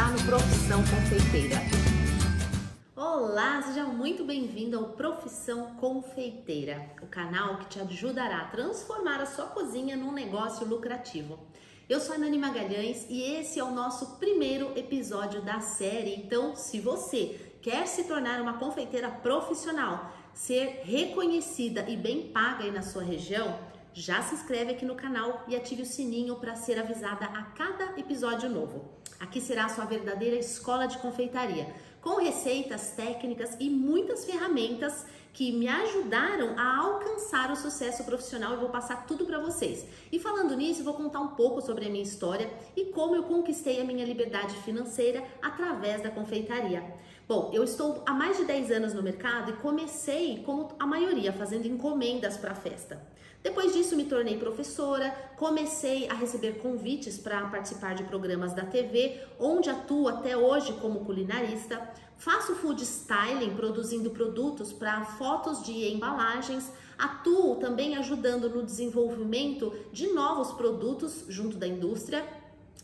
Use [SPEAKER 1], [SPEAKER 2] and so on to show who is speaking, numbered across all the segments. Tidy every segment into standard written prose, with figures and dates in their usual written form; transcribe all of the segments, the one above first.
[SPEAKER 1] está no Profissão Confeiteira. Olá, seja muito bem-vindo ao Profissão Confeiteira, o canal que te ajudará a transformar a sua cozinha num negócio lucrativo. Eu sou a Nani Magalhães e esse é o nosso primeiro episódio da série. Então, se você quer se tornar uma confeiteira profissional, ser reconhecida e bem paga aí na sua região, já se inscreve aqui no canal e ative o sininho para ser avisada a cada episódio novo. Aqui será a sua verdadeira escola de confeitaria, com receitas, técnicas e muitas ferramentas que me ajudaram a alcançar o sucesso profissional e vou passar tudo para vocês. E falando nisso, vou contar um pouco sobre a minha história e como eu conquistei a minha liberdade financeira através da confeitaria. Bom, eu estou há mais de 10 anos no mercado e comecei, como a maioria, fazendo encomendas para a festa. Depois disso, me tornei professora, comecei a receber convites para participar de programas da TV, onde atuo até hoje como culinarista. Faço food styling, produzindo produtos para fotos de embalagens. Atuo também ajudando no desenvolvimento de novos produtos junto da indústria.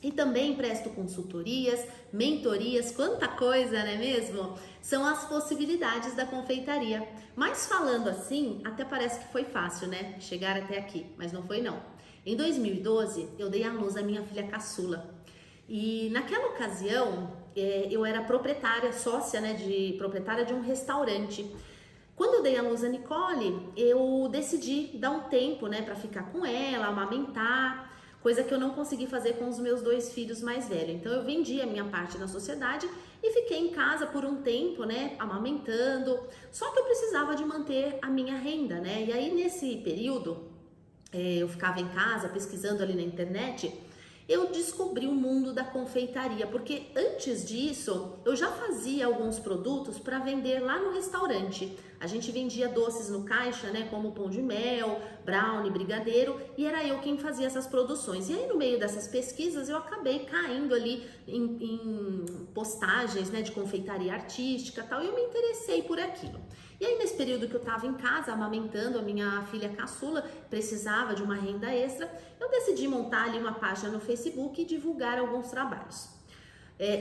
[SPEAKER 1] E também presto consultorias, mentorias, quanta coisa, não é mesmo? São as possibilidades da confeitaria. Mas falando assim, até parece que foi fácil, né? Chegar até aqui, mas não foi não. Em 2012, eu dei à luz a minha filha caçula. E naquela ocasião, eu era proprietária, sócia, né, proprietária de um restaurante. Quando eu dei à luz a Nicole, eu decidi dar um tempo, né, para ficar com ela, amamentar, coisa que eu não consegui fazer com os meus 2 filhos mais velhos. Então eu vendi a minha parte na sociedade e fiquei em casa por um tempo, né, amamentando. Só que eu precisava de manter a minha renda, né? E aí nesse período, eu ficava em casa pesquisando ali na internet. Eu descobri o mundo da confeitaria, porque antes disso eu já fazia alguns produtos para vender lá no restaurante. A gente vendia doces no caixa, né, como pão de mel, brownie, brigadeiro, e era eu quem fazia essas produções. E aí no meio dessas pesquisas eu acabei caindo ali em postagens, né, de confeitaria artística, tal, e eu me interessei por aquilo. E aí nesse período que eu estava em casa amamentando a minha filha caçula, precisava de uma renda extra, eu decidi montar ali uma página no Facebook e divulgar alguns trabalhos.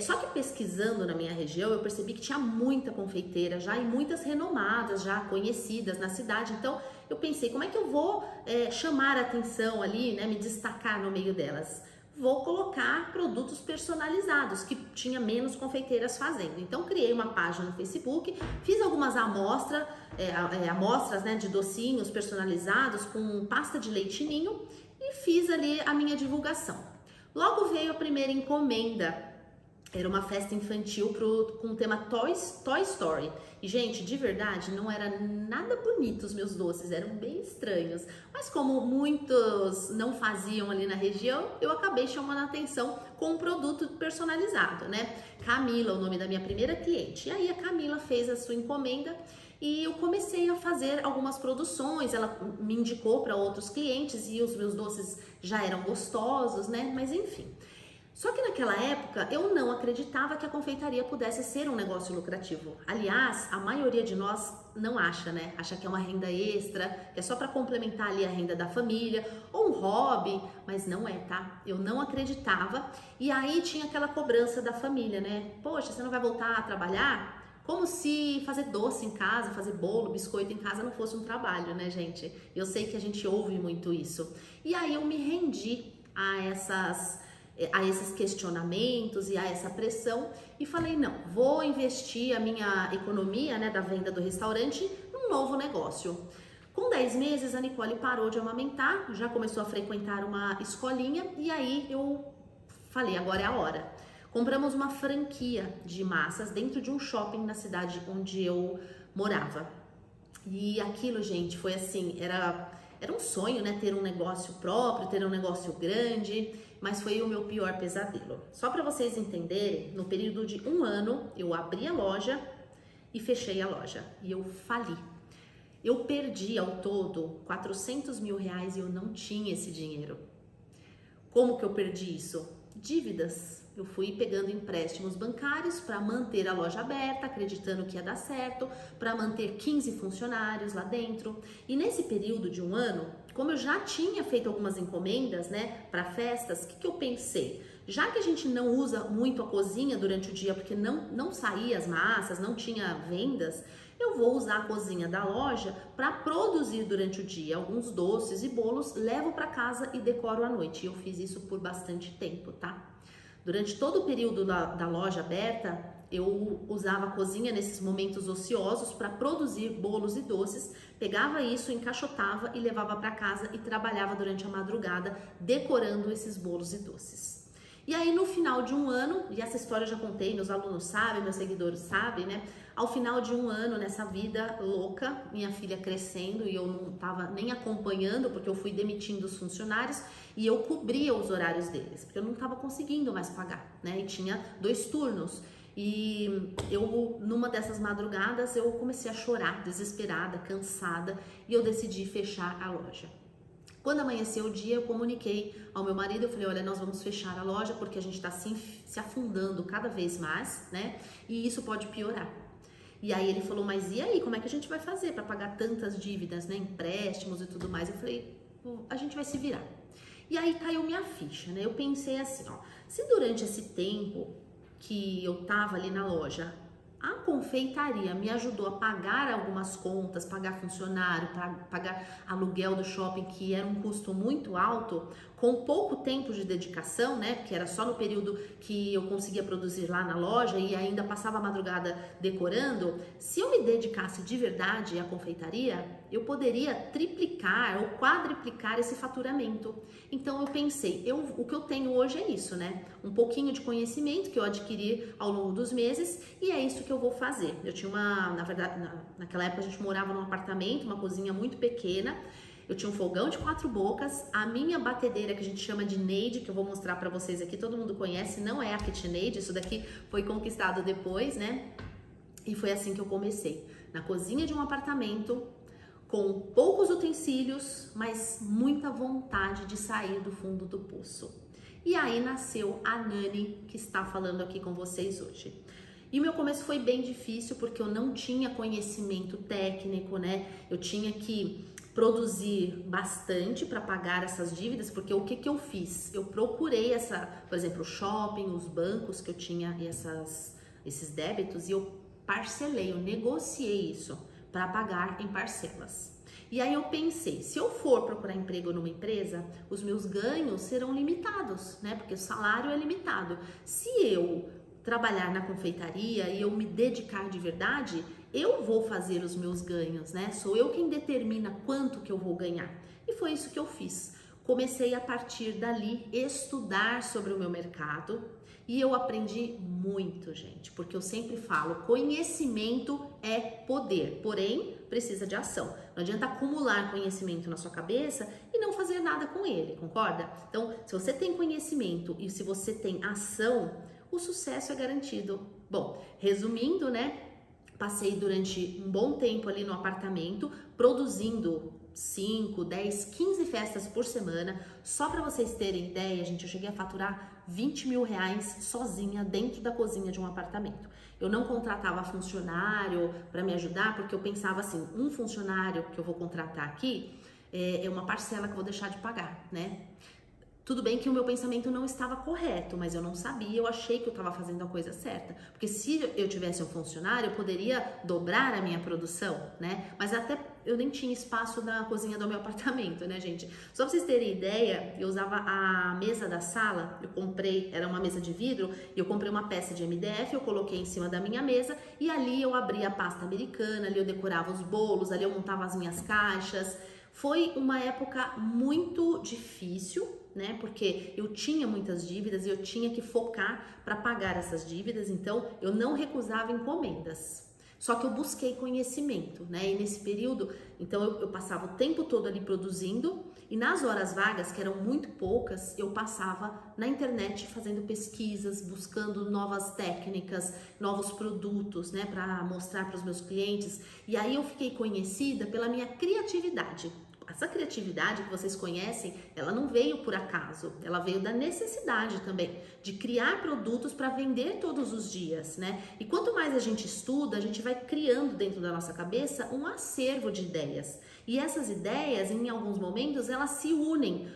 [SPEAKER 1] Só que pesquisando na minha região, eu percebi que tinha muita confeiteira já e muitas renomadas, já conhecidas na cidade. Então eu pensei, como é que eu vou chamar a atenção ali, né, me destacar no meio delas? Vou colocar produtos personalizados, que tinha menos confeiteiras fazendo. Então criei uma página no Facebook, fiz algumas amostras, né, de docinhos personalizados com pasta de leite ninho e fiz ali a minha divulgação. Logo veio a primeira encomenda. Era uma festa infantil com o tema Toy Story. E, gente, de verdade, não era nada bonito os meus doces, eram bem estranhos. Mas como muitos não faziam ali na região, eu acabei chamando a atenção com um produto personalizado, né? Camila, o nome da minha primeira cliente. E aí a Camila fez a sua encomenda e eu comecei a fazer algumas produções. Ela me indicou para outros clientes e os meus doces já eram gostosos, né? Mas enfim. Só que naquela época eu não acreditava que a confeitaria pudesse ser um negócio lucrativo. Aliás, a maioria de nós não acha, né? Acha que é uma renda extra, que é só para complementar ali a renda da família, ou um hobby, mas não é, tá? Eu não acreditava. E aí tinha aquela cobrança da família, né? Poxa, você não vai voltar a trabalhar? Como se fazer doce em casa, fazer bolo, biscoito em casa não fosse um trabalho, né, gente? Eu sei que a gente ouve muito isso. E aí eu me rendi a esses questionamentos e a essa pressão e falei, não, vou investir a minha economia, né, da venda do restaurante num novo negócio. Com 10 meses a Nicole parou de amamentar, já começou a frequentar uma escolinha e aí eu falei, agora é a hora. Compramos uma franquia de massas dentro de um shopping na cidade onde eu morava. E aquilo, gente, foi assim, era um sonho, né, ter um negócio próprio, ter um negócio grande, mas foi o meu pior pesadelo. Só para vocês entenderem, no período de 1 ano, eu abri a loja e fechei a loja e eu fali. Eu perdi ao todo 400 mil reais e eu não tinha esse dinheiro. Como que eu perdi isso? Dívidas. Eu fui pegando empréstimos bancários para manter a loja aberta, acreditando que ia dar certo, para manter 15 funcionários lá dentro. E nesse período de um ano, como eu já tinha feito algumas encomendas, né, para festas, o que eu pensei? Já que a gente não usa muito a cozinha durante o dia, porque não saía as massas, não tinha vendas, eu vou usar a cozinha da loja para produzir durante o dia alguns doces e bolos, levo para casa e decoro à noite. E eu fiz isso por bastante tempo, tá? Durante todo o período da loja aberta, eu usava a cozinha nesses momentos ociosos para produzir bolos e doces, pegava isso, encaixotava e levava para casa e trabalhava durante a madrugada decorando esses bolos e doces. E aí no final de um ano, e essa história eu já contei, meus alunos sabem, meus seguidores sabem, né? Ao final de um ano nessa vida louca, minha filha crescendo e eu não estava nem acompanhando porque eu fui demitindo os funcionários e eu cobria os horários deles, porque eu não estava conseguindo mais pagar, né? E tinha 2 turnos. E eu, numa dessas madrugadas, eu comecei a chorar, desesperada, cansada, e eu decidi fechar a loja. Quando amanheceu o dia, eu comuniquei ao meu marido, eu falei, olha, nós vamos fechar a loja porque a gente está se afundando cada vez mais, né? E isso pode piorar. E aí ele falou, mas e aí, como é que a gente vai fazer para pagar tantas dívidas, né? Empréstimos e tudo mais? Eu falei, a gente vai se virar. E aí caiu minha ficha, né? Eu pensei assim, ó, se durante esse tempo que eu tava ali na loja, a confeitaria me ajudou a pagar algumas contas, pagar funcionário, pagar aluguel do shopping, que era um custo muito alto, com pouco tempo de dedicação, né? Porque era só no período que eu conseguia produzir lá na loja e ainda passava a madrugada decorando. Se eu me dedicasse de verdade à confeitaria, eu poderia triplicar ou quadriplicar esse faturamento. Então eu pensei, o que eu tenho hoje é isso, né? Um pouquinho de conhecimento que eu adquiri ao longo dos meses e é isso que eu vou fazer. Eu tinha na verdade, naquela época a gente morava num apartamento, uma cozinha muito pequena. Eu tinha um fogão de 4 bocas, a minha batedeira que a gente chama de Neide, que eu vou mostrar pra vocês aqui, todo mundo conhece, não é a KitchenAid, isso daqui foi conquistado depois, né? E foi assim que eu comecei, na cozinha de um apartamento, com poucos utensílios, mas muita vontade de sair do fundo do poço. E aí nasceu a Nani, que está falando aqui com vocês hoje. E o meu começo foi bem difícil, porque eu não tinha conhecimento técnico, né? Eu tinha que produzir bastante para pagar essas dívidas, porque o que eu fiz? Eu procurei por exemplo, o shopping, os bancos que eu tinha esses débitos e eu parcelei, eu negociei isso para pagar em parcelas. E aí eu pensei, se eu for procurar emprego numa empresa, os meus ganhos serão limitados, né? Porque o salário é limitado. Se eu trabalhar na confeitaria e eu me dedicar de verdade, eu vou fazer os meus ganhos, né? Sou eu quem determina quanto que eu vou ganhar. E foi isso que eu fiz. Comecei a partir dali estudar sobre o meu mercado e eu aprendi muito, gente, porque eu sempre falo, conhecimento é poder, porém precisa de ação. Não adianta acumular conhecimento na sua cabeça e não fazer nada com ele, concorda? Então, se você tem conhecimento e se você tem ação, o sucesso é garantido. Bom, resumindo, né? Passei durante um bom tempo ali no apartamento, produzindo 5, 10, 15 festas por semana. Só para vocês terem ideia, gente, eu cheguei a faturar 20 mil reais sozinha dentro da cozinha de um apartamento. Eu não contratava funcionário para me ajudar, porque eu pensava assim, um funcionário que eu vou contratar aqui é uma parcela que eu vou deixar de pagar, né? Tudo bem que o meu pensamento não estava correto, mas eu não sabia, eu achei que eu estava fazendo a coisa certa. Porque se eu tivesse um funcionário, eu poderia dobrar a minha produção, né? Mas até eu nem tinha espaço na cozinha do meu apartamento, né, gente? Só pra vocês terem ideia, eu usava a mesa da sala, eu comprei, era uma mesa de vidro, e eu comprei uma peça de MDF, eu coloquei em cima da minha mesa, e ali eu abria a pasta americana, ali eu decorava os bolos, ali eu montava as minhas caixas. Foi uma época muito difícil, né? Porque eu tinha muitas dívidas e eu tinha que focar para pagar essas dívidas, então eu não recusava encomendas. Só que eu busquei conhecimento, né? E nesse período, então eu passava o tempo todo ali produzindo e nas horas vagas, que eram muito poucas, eu passava na internet fazendo pesquisas, buscando novas técnicas, novos produtos, né? Para mostrar para os meus clientes. E aí eu fiquei conhecida pela minha criatividade. essa criatividade que vocês conhecem, ela não veio por acaso, ela veio da necessidade também de criar produtos para vender todos os dias, né? E quanto mais a gente estuda, a gente vai criando dentro da nossa cabeça um acervo de ideias. E essas ideias, em alguns momentos, elas se unem,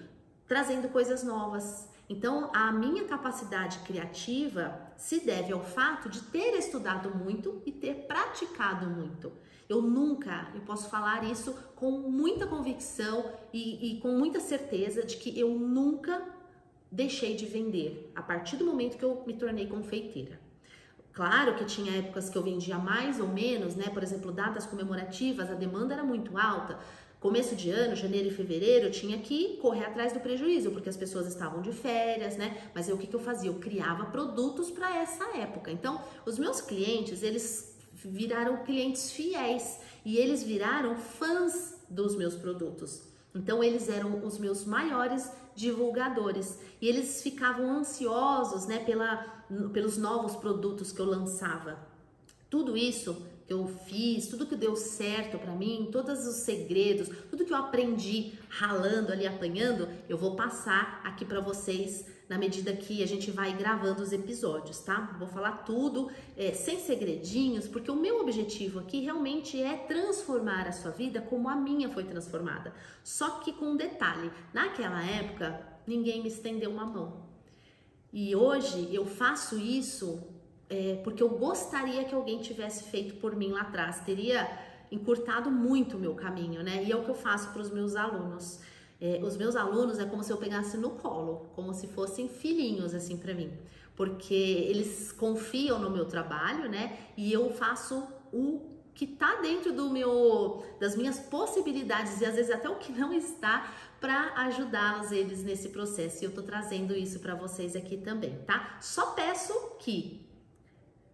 [SPEAKER 1] trazendo coisas novas. Então, a minha capacidade criativa se deve ao fato de ter estudado muito e ter praticado muito. Eu posso falar isso com muita convicção e com muita certeza de que eu nunca deixei de vender a partir do momento que eu me tornei confeiteira. Claro que tinha épocas que eu vendia mais ou menos, né? Por exemplo, datas comemorativas, a demanda era muito alta. Começo de ano, janeiro e fevereiro, eu tinha que correr atrás do prejuízo, porque as pessoas estavam de férias, né? Mas o que eu fazia? Eu criava produtos para essa época. Então, os meus clientes, eles viraram clientes fiéis e eles viraram fãs dos meus produtos. Então, eles eram os meus maiores divulgadores e eles ficavam ansiosos, né, pelos novos produtos que eu lançava. Tudo isso que eu fiz, tudo que deu certo para mim, todos os segredos, tudo que eu aprendi ralando ali, apanhando, eu vou passar aqui para vocês na medida que a gente vai gravando os episódios, tá? Vou falar tudo sem segredinhos, porque o meu objetivo aqui realmente é transformar a sua vida como a minha foi transformada. Só que com um detalhe, naquela época ninguém me estendeu uma mão. E hoje eu faço isso porque eu gostaria que alguém tivesse feito por mim lá atrás, teria encurtado muito o meu caminho, né? E é o que eu faço para os meus alunos. Os meus alunos é como se eu pegasse no colo, como se fossem filhinhos assim para mim, porque eles confiam no meu trabalho, né? E eu faço o que tá dentro das minhas possibilidades e às vezes até o que não está, para ajudá-los eles nesse processo. E eu tô trazendo isso para vocês aqui também, tá? Só peço que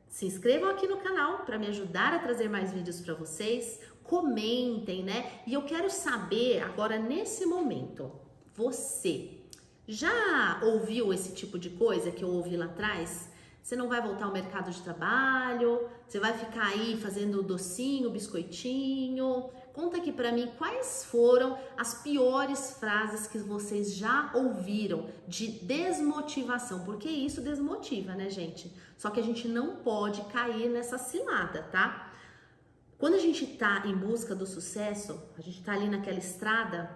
[SPEAKER 1] se inscrevam aqui no canal para me ajudar a trazer mais vídeos para vocês, comentem, né? E eu quero saber agora nesse momento, você já ouviu esse tipo de coisa que eu ouvi lá atrás? Você não vai voltar ao mercado de trabalho? Você vai ficar aí fazendo docinho, biscoitinho? Conta aqui pra mim quais foram as piores frases que vocês já ouviram de desmotivação, porque isso desmotiva, né, gente? Só que a gente não pode cair nessa cilada, tá? Quando a gente tá em busca do sucesso, a gente tá ali naquela estrada,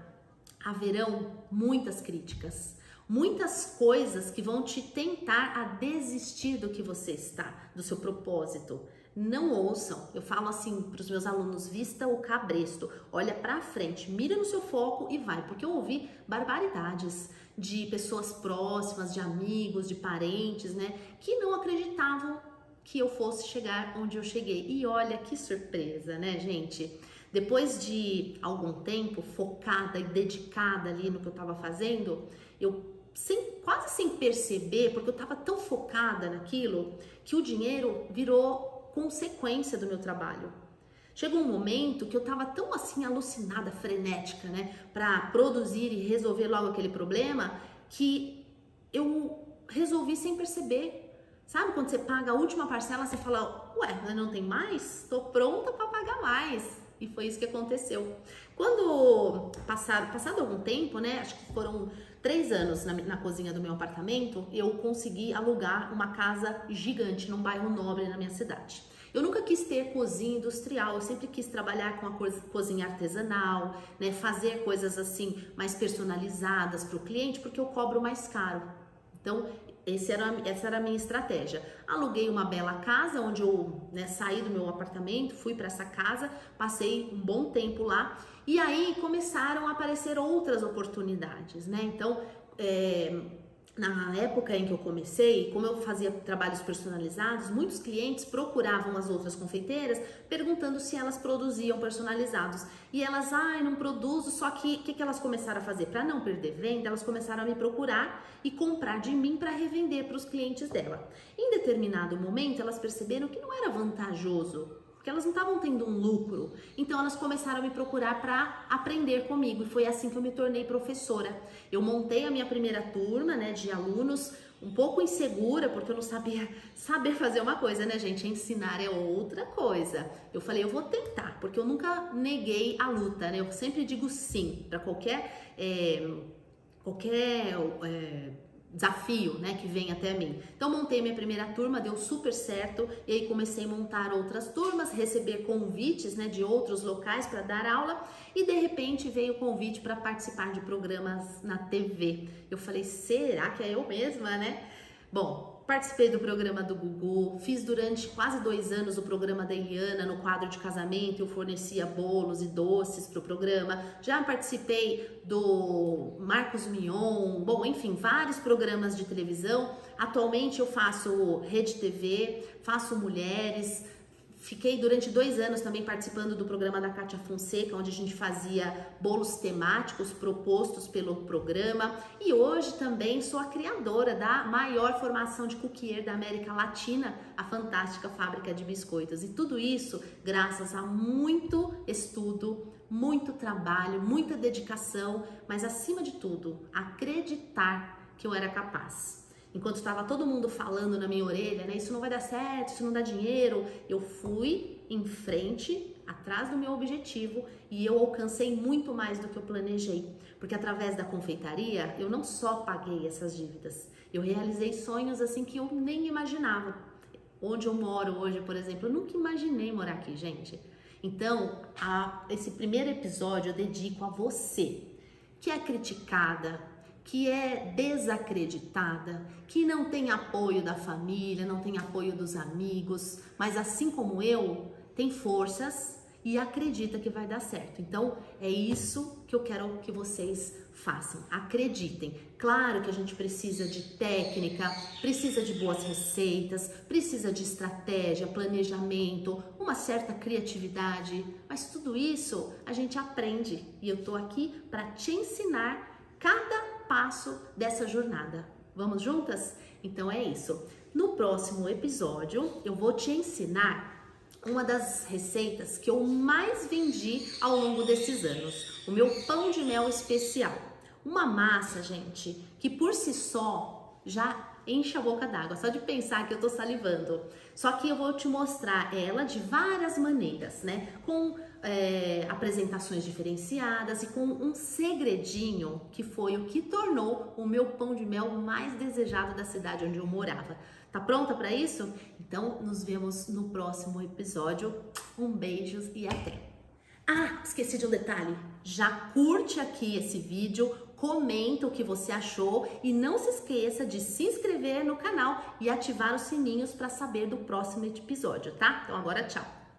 [SPEAKER 1] haverão muitas críticas, muitas coisas que vão te tentar a desistir do que você está, do seu propósito. Não ouçam, eu falo assim para os meus alunos, vista o cabresto, olha para frente, mira no seu foco e vai, porque eu ouvi barbaridades de pessoas próximas, de amigos, de parentes, né, que não acreditavam que eu fosse chegar onde eu cheguei. E olha que surpresa, né, gente? Depois de algum tempo focada e dedicada ali no que eu estava fazendo, eu quase sem perceber, porque eu estava tão focada naquilo, que o dinheiro virou consequência do meu trabalho. Chegou um momento que eu estava tão assim alucinada, frenética, né, para produzir e resolver logo aquele problema, que eu resolvi sem perceber. Sabe quando você paga a última parcela, você fala, ué, não tem mais? Tô pronta para pagar mais. E foi isso que aconteceu. Quando passado algum tempo, né, acho que foram 3 anos na cozinha do meu apartamento, eu consegui alugar uma casa gigante num bairro nobre na minha cidade. Eu nunca quis ter cozinha industrial, eu sempre quis trabalhar com a cozinha artesanal, né, fazer coisas assim mais personalizadas para o cliente, porque eu cobro mais caro. Então, essa era a minha estratégia. Aluguei uma bela casa, onde eu, né, saí do meu apartamento, fui para essa casa, passei um bom tempo lá, e aí começaram a aparecer outras oportunidades, né? Então, na época em que eu comecei, como eu fazia trabalhos personalizados, muitos clientes procuravam as outras confeiteiras perguntando se elas produziam personalizados. E elas, não produzo, só que o que elas começaram a fazer? Para não perder venda, elas começaram a me procurar e comprar de mim para revender para os clientes dela. Em determinado momento, elas perceberam que não era vantajoso, porque elas não estavam tendo um lucro. Então elas começaram a me procurar para aprender comigo, e foi assim que eu me tornei professora. Eu montei a minha primeira turma, né, de alunos um pouco insegura, porque eu não sabia saber fazer uma coisa, né, gente? Ensinar é outra coisa. Eu falei, eu vou tentar, porque eu nunca neguei a luta, né? Eu sempre digo sim para qualquer desafio, né, que vem até mim. Então montei minha primeira turma, deu super certo, e aí comecei a montar outras turmas, receber convites, né, de outros locais para dar aula, e de repente veio o convite para participar de programas na TV. Eu falei, será que é eu mesma, né? Bom, participei do programa do Gugu, fiz durante quase 2 anos o programa da Eliana no quadro de casamento, eu fornecia bolos e doces para o programa. Já participei do Marcos Mion, bom, enfim, vários programas de televisão. Atualmente eu faço Rede TV, faço Mulheres. Fiquei durante 2 anos também participando do programa da Kátia Fonseca, onde a gente fazia bolos temáticos propostos pelo programa. E hoje também sou a criadora da maior formação de cookier da América Latina, a Fantástica Fábrica de Biscoitos. E tudo isso graças a muito estudo, muito trabalho, muita dedicação, mas acima de tudo, acreditar que eu era capaz. Enquanto estava todo mundo falando na minha orelha, né? Isso não vai dar certo, isso não dá dinheiro. Eu fui em frente, atrás do meu objetivo, e eu alcancei muito mais do que eu planejei. Porque através da confeitaria, eu não só paguei essas dívidas, eu realizei sonhos assim que eu nem imaginava. Onde eu moro hoje, por exemplo, eu nunca imaginei morar aqui, gente. Então, esse primeiro episódio eu dedico a você, que é criticada, que é desacreditada, que não tem apoio da família, não tem apoio dos amigos, mas assim como eu, tem forças e acredita que vai dar certo. Então, é isso que eu quero que vocês façam. Acreditem. Claro que a gente precisa de técnica, precisa de boas receitas, precisa de estratégia, planejamento, uma certa criatividade, mas tudo isso a gente aprende e eu tô aqui para te ensinar cada passo dessa jornada. Vamos juntas? Então é isso. No próximo episódio eu vou te ensinar uma das receitas que eu mais vendi ao longo desses anos, o meu pão de mel especial. Uma massa, gente, que por si só já enche a boca d'água, só de pensar que eu tô salivando. Só que eu vou te mostrar ela de várias maneiras, né? Com apresentações diferenciadas e com um segredinho que foi o que tornou o meu pão de mel mais desejado da cidade onde eu morava. Tá pronta para isso? Então nos vemos no próximo episódio. Um beijo e até! Ah, esqueci de um detalhe. Já curte aqui esse vídeo, comenta o que você achou e não se esqueça de se inscrever no canal e ativar os sininhos para saber do próximo episódio, tá? Então agora tchau!